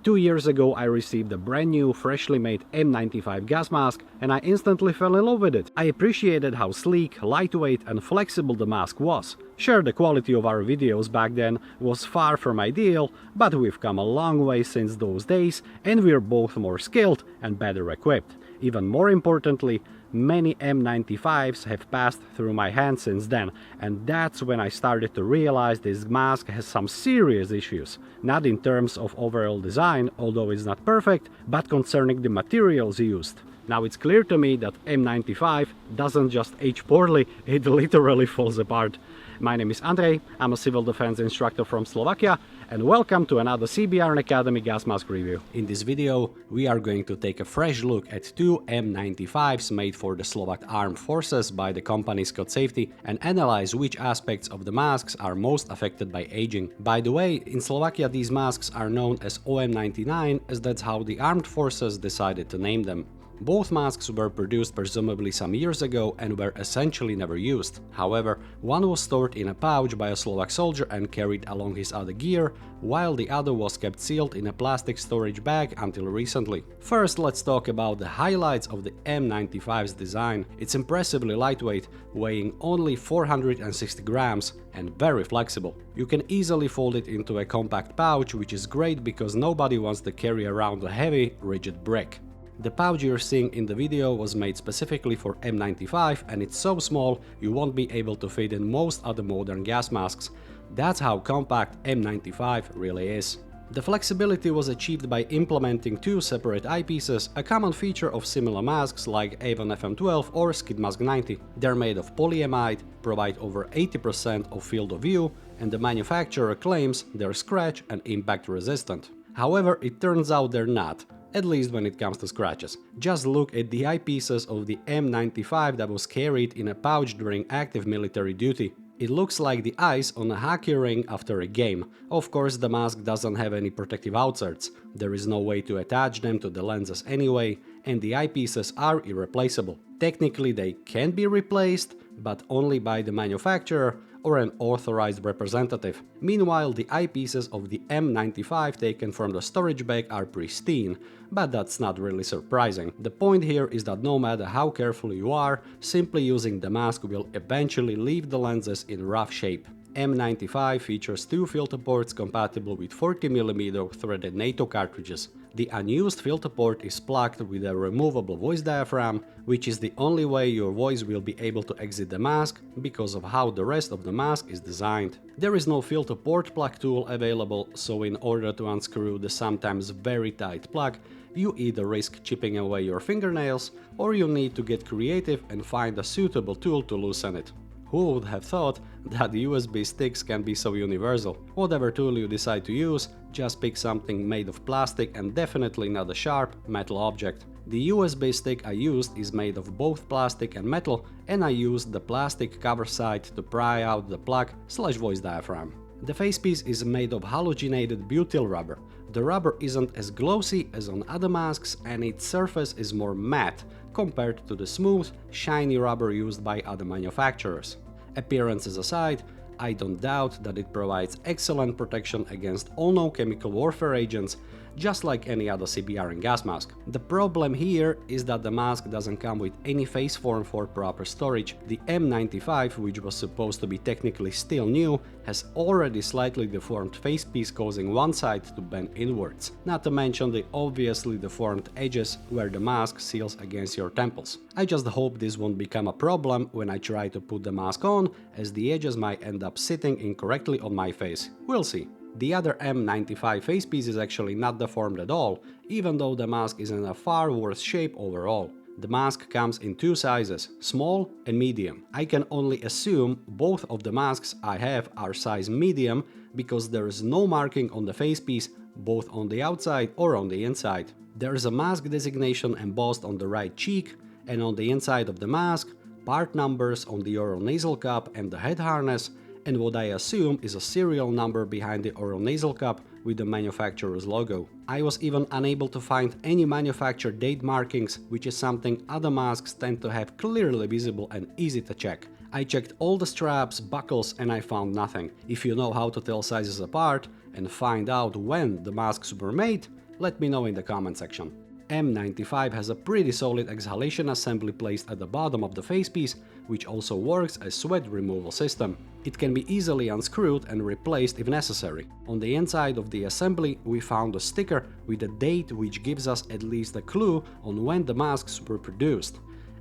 2 years ago I received a brand new, freshly made M95 gas mask and I instantly fell in love with it. I appreciated how sleek, lightweight and flexible the mask was. Sure, the quality of our videos back then was far from ideal, but we've come a long way since those days and we're both more skilled and better equipped. Even more importantly, many M95s have passed through my hands since then, and that's when I started to realize this mask has some serious issues. Not in terms of overall design, although it's not perfect, but concerning the materials used. Now it's clear to me that M95 doesn't just age poorly, it literally falls apart. My name is Andrej, I'm a civil defense instructor from Slovakia, and welcome to another CBRN Academy gas mask review. In this video, we are going to take a fresh look at two M95s made for the Slovak Armed Forces by the company Scott Safety and analyze which aspects of the masks are most affected by aging. By the way, in Slovakia these masks are known as OM99, as that's how the Armed Forces decided to name them. Both masks were produced presumably some years ago and were essentially never used. However, one was stored in a pouch by a Slovak soldier and carried along his other gear, while the other was kept sealed in a plastic storage bag until recently. First, let's talk about the highlights of the M95's design. It's impressively lightweight, weighing only 460 grams and very flexible. You can easily fold it into a compact pouch, which is great because nobody wants to carry around a heavy, rigid brick. The pouch you're seeing in the video was made specifically for M95 and it's so small you won't be able to fit in most other modern gas masks. That's how compact M95 really is. The flexibility was achieved by implementing two separate eyepieces, a common feature of similar masks like Avon FM12 or Skid Mask 90. They're made of polyamide, provide over 80% of field of view, and the manufacturer claims they're scratch and impact resistant. However, it turns out they're not. At least when it comes to scratches. Just look at the eyepieces of the M95 that was carried in a pouch during active military duty. It looks like the eyes on a hockey ring after a game. Of course, the mask doesn't have any protective outserts. There is no way to attach them to the lenses anyway, and the eyepieces are irreplaceable. Technically, they can be replaced, but only by the manufacturer or an authorized representative. Meanwhile, the eyepieces of the M95 taken from the storage bag are pristine, but that's not really surprising. The point here is that no matter how careful you are, simply using the mask will eventually leave the lenses in rough shape. M95 features two filter ports compatible with 40mm threaded NATO cartridges. The unused filter port is plugged with a removable voice diaphragm, which is the only way your voice will be able to exit the mask because of how the rest of the mask is designed. There is no filter port plug tool available, so in order to unscrew the sometimes very tight plug, you either risk chipping away your fingernails or you need to get creative and find a suitable tool to loosen it. Who would have thought that USB sticks can be so universal? Whatever tool you decide to use, just pick something made of plastic and definitely not a sharp metal object. The USB stick I used is made of both plastic and metal, and I used the plastic cover side to pry out the plug/voice diaphragm. The facepiece is made of halogenated butyl rubber. The rubber isn't as glossy as on other masks and its surface is more matte compared to the smooth, shiny rubber used by other manufacturers. Appearances aside, I don't doubt that it provides excellent protection against all known chemical warfare agents, just like any other CBRN gas mask. The problem here is that the mask doesn't come with any face form for proper storage. The M95, which was supposed to be technically still new, has already slightly deformed facepiece, causing one side to bend inwards. Not to mention the obviously deformed edges where the mask seals against your temples. I just hope this won't become a problem when I try to put the mask on, as the edges might end up sitting incorrectly on my face. We'll see. The other M95 facepiece is actually not deformed at all, even though the mask is in a far worse shape overall. The mask comes in two sizes, small and medium. I can only assume both of the masks I have are size medium because there is no marking on the facepiece, both on the outside or on the inside. There is a mask designation embossed on the right cheek, and on the inside of the mask, part numbers on the oral nasal cup and the head harness, and what I assume is a serial number behind the oral nasal cup with the manufacturer's logo. I was even unable to find any manufacturer date markings, which is something other masks tend to have clearly visible and easy to check. I checked all the straps, buckles, and I found nothing. If you know how to tell sizes apart and find out when the masks were made, Let me know in the comment section. M95 has a pretty solid exhalation assembly placed at the bottom of the facepiece, which also works as sweat removal system. It can be easily unscrewed and replaced if necessary. On the inside of the assembly we found a sticker with a date which gives us at least a clue on when the masks were produced.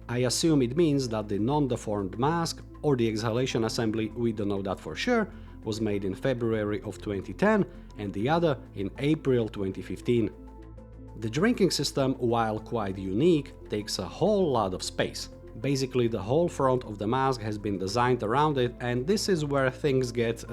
I assume it means that the non-deformed mask or the exhalation assembly, we don't know that for sure, was made in February of 2010 and the other in April 2015. The drinking system, while quite unique, takes a whole lot of space. Basically the whole front of the mask has been designed around it, and this is where things get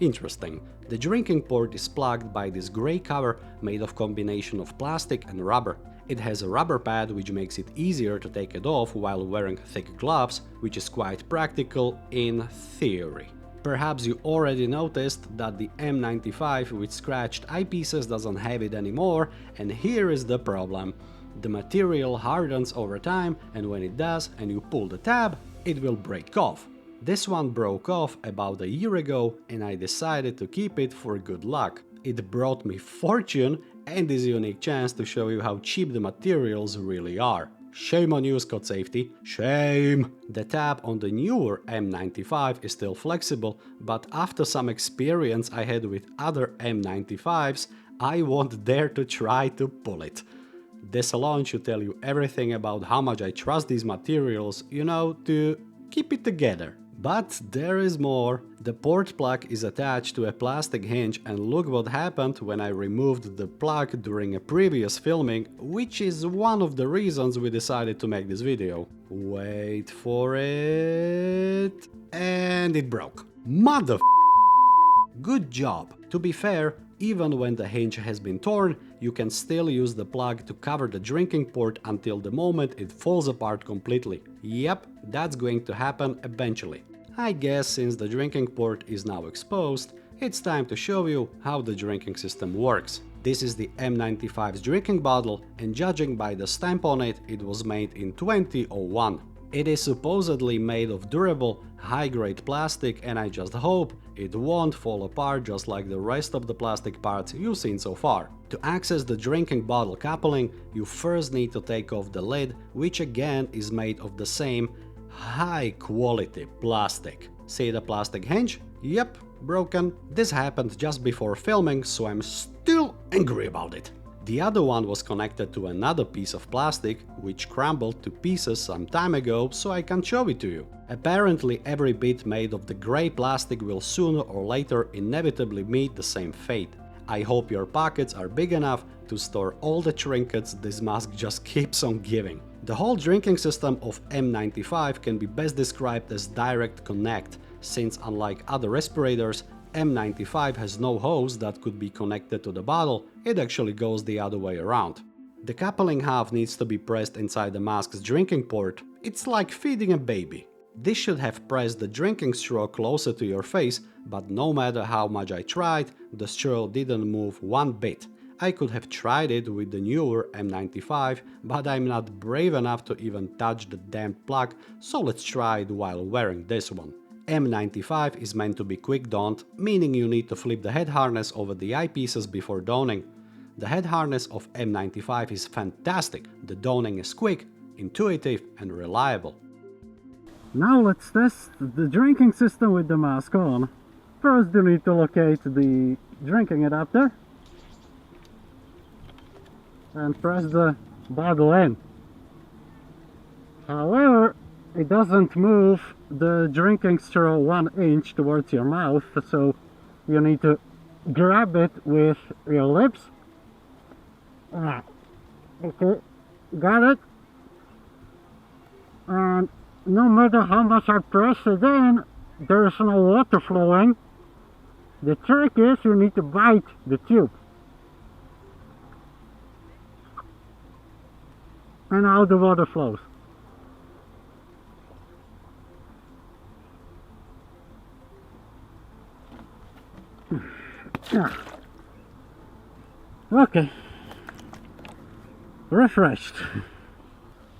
interesting. The drinking port is plugged by this grey cover made of combination of plastic and rubber. It has a rubber pad which makes it easier to take it off while wearing thick gloves, which is quite practical in theory. Perhaps you already noticed that the M95 with scratched eyepieces doesn't have it anymore, and here is the problem. The material hardens over time, and when it does and you pull the tab, it will break off. This one broke off about a year ago and I decided to keep it for good luck. It brought me fortune and this unique chance to show you how cheap the materials really are. Shame on you, Scott Safety, shame! The tab on the newer M95 is still flexible, but after some experience I had with other M95s, I won't dare to try to pull it. This alone should tell you everything about how much I trust these materials, you know, to keep it together. But there is more. The port plug is attached to a plastic hinge, and look what happened when I removed the plug during a previous filming, which is one of the reasons we decided to make this video. Wait for it... and it broke. Mother... Good job! To be fair, even when the hinge has been torn, you can still use the plug to cover the drinking port until the moment it falls apart completely. Yep, that's going to happen eventually. I guess since the drinking port is now exposed, it's time to show you how the drinking system works. This is the M95's drinking bottle, and judging by the stamp on it, it was made in 2001. It is supposedly made of durable, high-grade plastic, and I just hope it won't fall apart just like the rest of the plastic parts you've seen so far. To access the drinking bottle coupling, you first need to take off the lid, which again is made of the same high-quality plastic. See the plastic hinge? Yep, broken. This happened just before filming, so I'm still angry about it. The other one was connected to another piece of plastic, which crumbled to pieces some time ago, so I can't show it to you. Apparently every bit made of the grey plastic will sooner or later inevitably meet the same fate. I hope your pockets are big enough to store all the trinkets this mask just keeps on giving. The whole drinking system of M95 can be best described as direct connect, since unlike other respirators, M95 has no hose that could be connected to the bottle, it actually goes the other way around. The coupling half needs to be pressed inside the mask's drinking port. It's like feeding a baby. This should have pressed the drinking straw closer to your face, but no matter how much I tried, the straw didn't move one bit. I could have tried it with the newer M95, but I'm not brave enough to even touch the damn plug, so let's try it while wearing this one. M95 is meant to be quick donned, meaning you need to flip the head harness over the eyepieces before donning. The head harness of M95 is fantastic, the donning is quick, intuitive and reliable. Now let's test the drinking system with the mask on. First you need to locate the drinking adapter and press the bottle in. However, it doesn't move the drinking straw 1 inch towards your mouth, so you need to grab it with your lips. Okay, got it. And no matter how much I press it in, there is no water flowing. The trick is you need to bite the tube. And now the water flows. Okay, refreshed.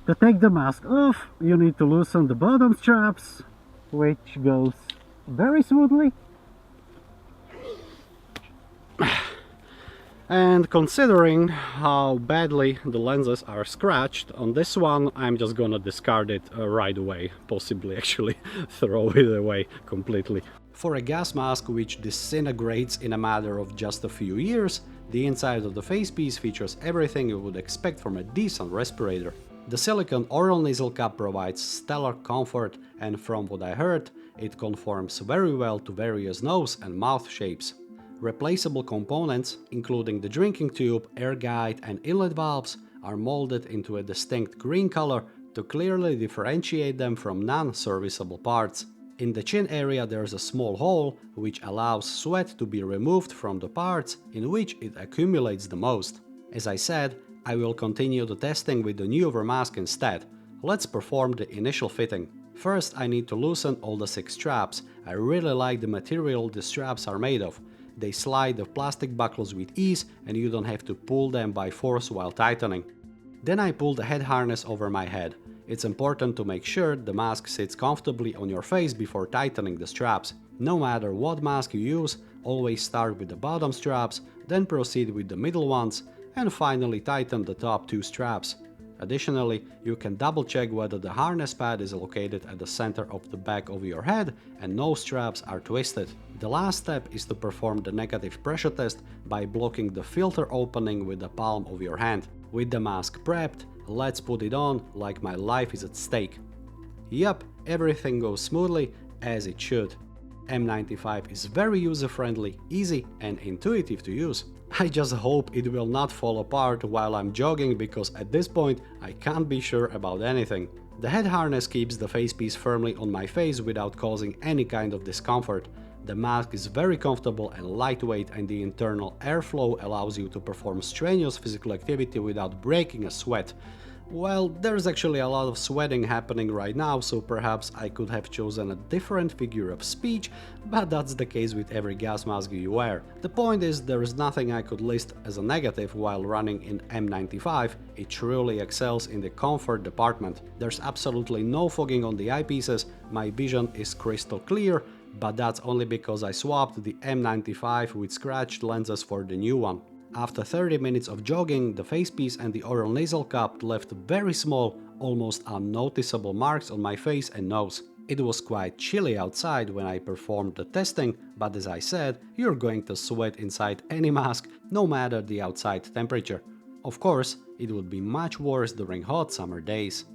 To take the mask off, you need to loosen the bottom straps, which goes very smoothly. And considering how badly the lenses are scratched on this one, I'm just gonna discard it right away, possibly actually throw it away completely. For a gas mask which disintegrates in a matter of just a few years, the inside of the facepiece features everything you would expect from a decent respirator. The silicone oral nasal cup provides stellar comfort, and from what I heard, it conforms very well to various nose and mouth shapes. Replaceable components, including the drinking tube, air guide and inlet valves, are molded into a distinct green color to clearly differentiate them from non-serviceable parts. In the chin area there's a small hole which allows sweat to be removed from the parts in which it accumulates the most. As I said, I will continue the testing with the newer mask instead. Let's perform the initial fitting. First I need to loosen all the 6 straps. I really like the material the straps are made of. They slide the plastic buckles with ease and you don't have to pull them by force while tightening. Then I pull the head harness over my head. It's important to make sure the mask sits comfortably on your face before tightening the straps. No matter what mask you use, always start with the bottom straps, then proceed with the middle ones, and finally tighten the top 2 straps. Additionally, you can double check whether the harness pad is located at the center of the back of your head and no straps are twisted. The last step is to perform the negative pressure test by blocking the filter opening with the palm of your hand. With the mask prepped, let's put it on like my life is at stake. Yup, everything goes smoothly as it should. M95 is very user-friendly, easy and intuitive to use. I just hope it will not fall apart while I'm jogging, because at this point I can't be sure about anything. The head harness keeps the facepiece firmly on my face without causing any kind of discomfort. The mask is very comfortable and lightweight, and the internal airflow allows you to perform strenuous physical activity without breaking a sweat. Well, there's actually a lot of sweating happening right now, so perhaps I could have chosen a different figure of speech, but that's the case with every gas mask you wear. The point is, there is nothing I could list as a negative while running in M95. It truly excels in the comfort department. There's absolutely no fogging on the eyepieces, my vision is crystal clear, but that's only because I swapped the M95 with scratched lenses for the new one. After 30 minutes of jogging, the facepiece and the oral nasal cup left very small, almost unnoticeable marks on my face and nose. It was quite chilly outside when I performed the testing, but as I said, you're going to sweat inside any mask, no matter the outside temperature. Of course, it would be much worse during hot summer days.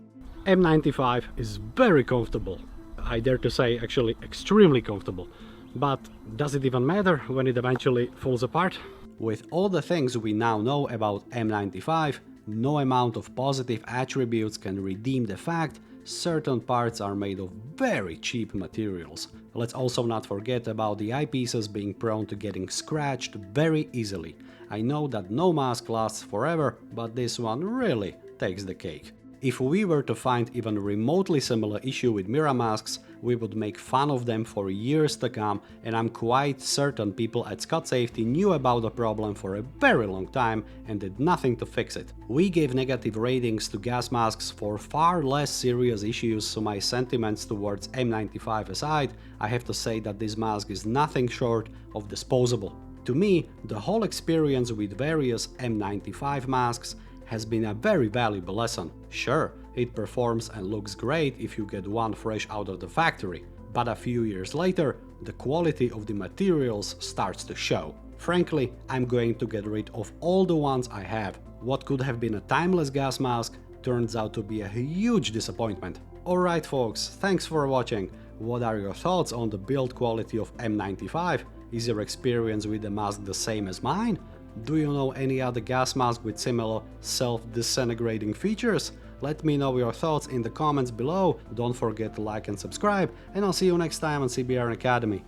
M95 is very comfortable. I dare to say actually extremely comfortable. But does it even matter when it eventually falls apart? With all the things we now know about M95, no amount of positive attributes can redeem the fact certain parts are made of very cheap materials. Let's also not forget about the eyepieces being prone to getting scratched very easily. I know that no mask lasts forever, but this one really takes the cake. If we were to find even remotely similar issue with mirror masks, we would make fun of them for years to come, and I'm quite certain people at Scott Safety knew about the problem for a very long time and did nothing to fix it. We gave negative ratings to gas masks for far less serious issues, so my sentiments towards M95 aside, I have to say that this mask is nothing short of disposable. To me, the whole experience with various M95 masks has been a very valuable lesson. Sure, it performs and looks great if you get one fresh out of the factory, but a few years later, the quality of the materials starts to show. Frankly, I'm going to get rid of all the ones I have. What could have been a timeless gas mask turns out to be a huge disappointment. Alright folks, thanks for watching. What are your thoughts on the build quality of M95? Is your experience with the mask the same as mine? Do you know any other gas mask with similar self-disintegrating features? Let me know your thoughts in the comments below, don't forget to like and subscribe, and I'll see you next time on CBRN Academy.